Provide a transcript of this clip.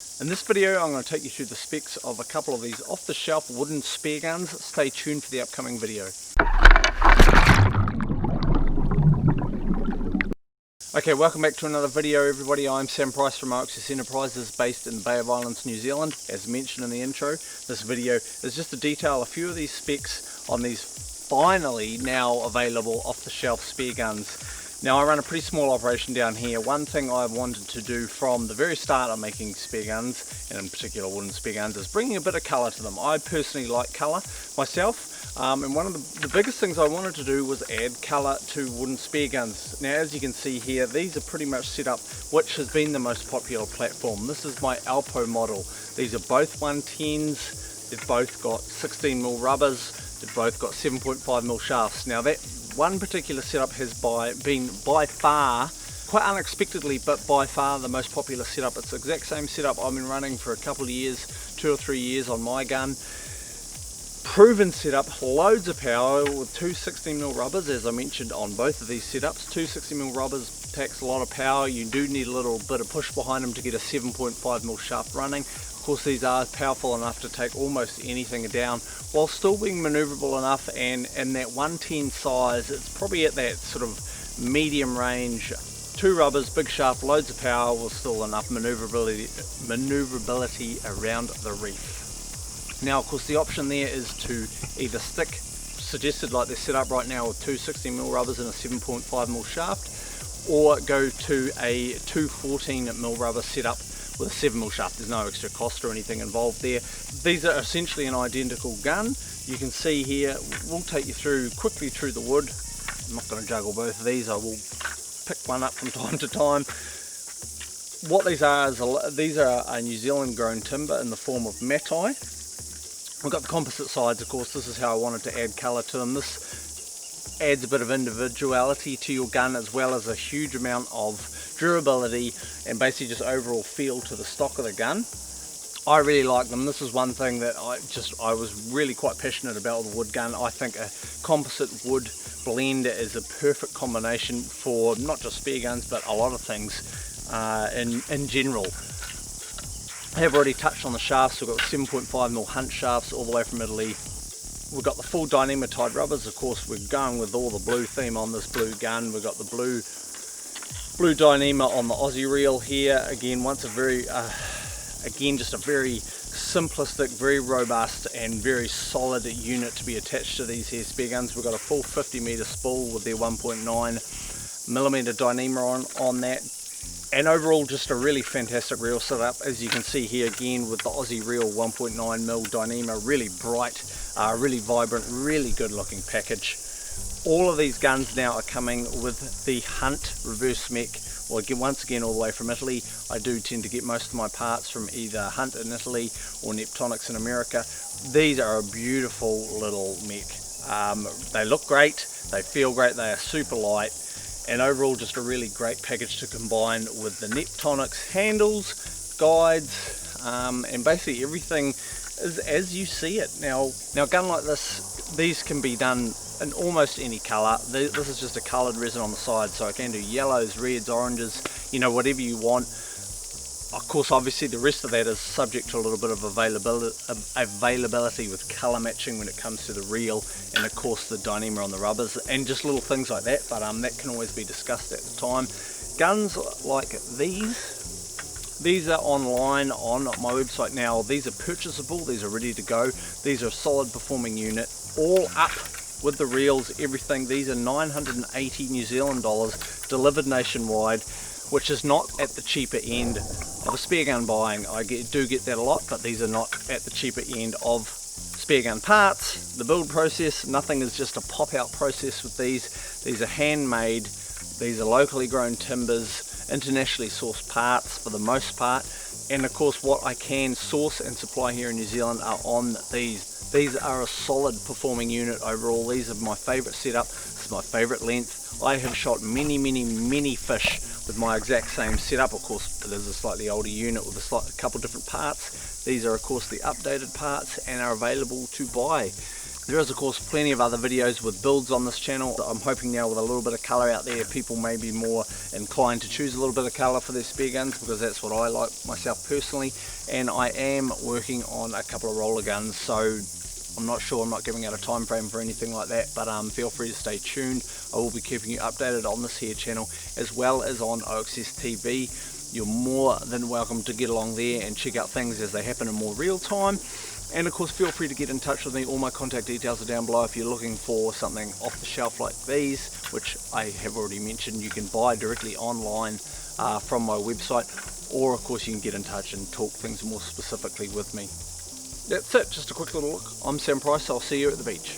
In this video I'm going to take you through the specs of a couple of these off-the-shelf wooden spear guns. Stay tuned for the upcoming video. Okay, welcome back to another video everybody. I'm Sam Price from OXS Enterprises based in the Bay of Islands, New Zealand. As mentioned in the intro, this video is just to detail a few of these specs on these finally now available off-the-shelf spear guns. Now I run a pretty small operation down here. One thing I wanted to do from the very start of making spear guns, and in particular wooden spear guns, is bringing a bit of colour to them. I personally like colour myself, and one of the biggest things I wanted to do was add colour to wooden spear guns. Now as you can see here, these are pretty much set up which has been the most popular platform. This is my Alpo model. These are both 110s, they've both got 16mm rubbers, they've both got 7.5mm shafts. Now that one particular setup has been by far, quite unexpectedly, but by far the most popular setup. It's the exact same setup I've been running for a couple of years, 2 or 3 years on my gun. Proven setup, loads of power with two 16mm rubbers, as I mentioned on both of these setups. Two 16mm rubbers packs a lot of power. You do need a little bit of push behind them to get a 7.5mm shaft running. Of course, these are powerful enough to take almost anything down while still being maneuverable enough, and in that 110 size, it's probably at that sort of medium range. Two rubbers, big shaft, loads of power, with still enough maneuverability around the reef. Now of course the option there is to either stick, suggested like they're set up right now, with two 16mm rubbers and a 7.5mm shaft, or go to a 214mm rubber setup with a 7mm shaft. There's no extra cost or anything involved there. These are essentially an identical gun. You can see here, we'll take you quickly through the wood. I'm not going to juggle both of these, I will pick one up from time to time. What these are is these are a New Zealand grown timber in the form of matai. We've got the composite sides, of course. This is how I wanted to add colour to them. This adds a bit of individuality to your gun, as well as a huge amount of durability and basically just overall feel to the stock of the gun. I really like them. This is one thing that I was really quite passionate about with a wood gun. I think a composite wood blend is a perfect combination for not just spear guns but a lot of things in general. I have already touched on the shafts. We've got 7.5mm hunt shafts all the way from Italy. We've got the full dynamitide rubbers. Of course, we're going with all the blue theme on this blue gun. We've got the blue Dyneema on the Aussie reel here. Again, just a very simplistic, very robust and very solid unit to be attached to these here spear guns. We've got a full 50m spool with their 1.9mm Dyneema on that. And overall just a really fantastic reel setup, as you can see here again with the Aussie reel 1.9mm Dyneema. Really bright, really vibrant, really good looking package. All of these guns now are coming with the Hunt reverse mech, or once again all the way from Italy. I do tend to get most of my parts from either Hunt in Italy or Neptonics in America. These are a beautiful little mech. They look great, they feel great, they are super light, and overall just a really great package to combine with the Neptonics handles, guides, and basically everything is as you see it. Now a gun like this, these can be done in almost any colour. This is just a coloured resin on the side, so I can do yellows, reds, oranges, you know, whatever you want. Of course, obviously the rest of that is subject to a little bit of availability with colour matching when it comes to the reel, and of course the Dyneema on the rubbers, and just little things like that, but that can always be discussed at the time. Guns like these are online on my website now. These are purchasable, these are ready to go. These are a solid performing unit, all up with the reels, everything. These are 980 New Zealand dollars, delivered nationwide, which is not at the cheaper end of a spear gun buying. I do get that a lot, but these are not at the cheaper end of spear gun parts. The build process, nothing is just a pop out process with these. These are handmade, these are locally grown timbers, internationally sourced parts for the most part, and of course what I can source and supply here in New Zealand are on these. These are a solid performing unit overall. These are my favourite setup, this is my favourite length. I have shot many fish with my exact same setup. Of course it is a slightly older unit with a couple different parts. These are of course the updated parts and are available to buy. There is of course plenty of other videos with builds on this channel. I'm hoping now with a little bit of colour out there, people may be more inclined to choose a little bit of colour for their spear guns, because that's what I like myself personally. And I am working on a couple of roller guns, so I'm not sure, I'm not giving out a time frame for anything like that, but feel free to stay tuned. I will be keeping you updated on this here channel as well as on OXS TV. You're more than welcome to get along there and check out things as they happen in more real time. And of course feel free to get in touch with me. All my contact details are down below if you're looking for something off the shelf like these, which I have already mentioned you can buy directly online from my website, or of course you can get in touch and talk things more specifically with me. That's it, just a quick little look. I'm Sam Price, I'll see you at the beach.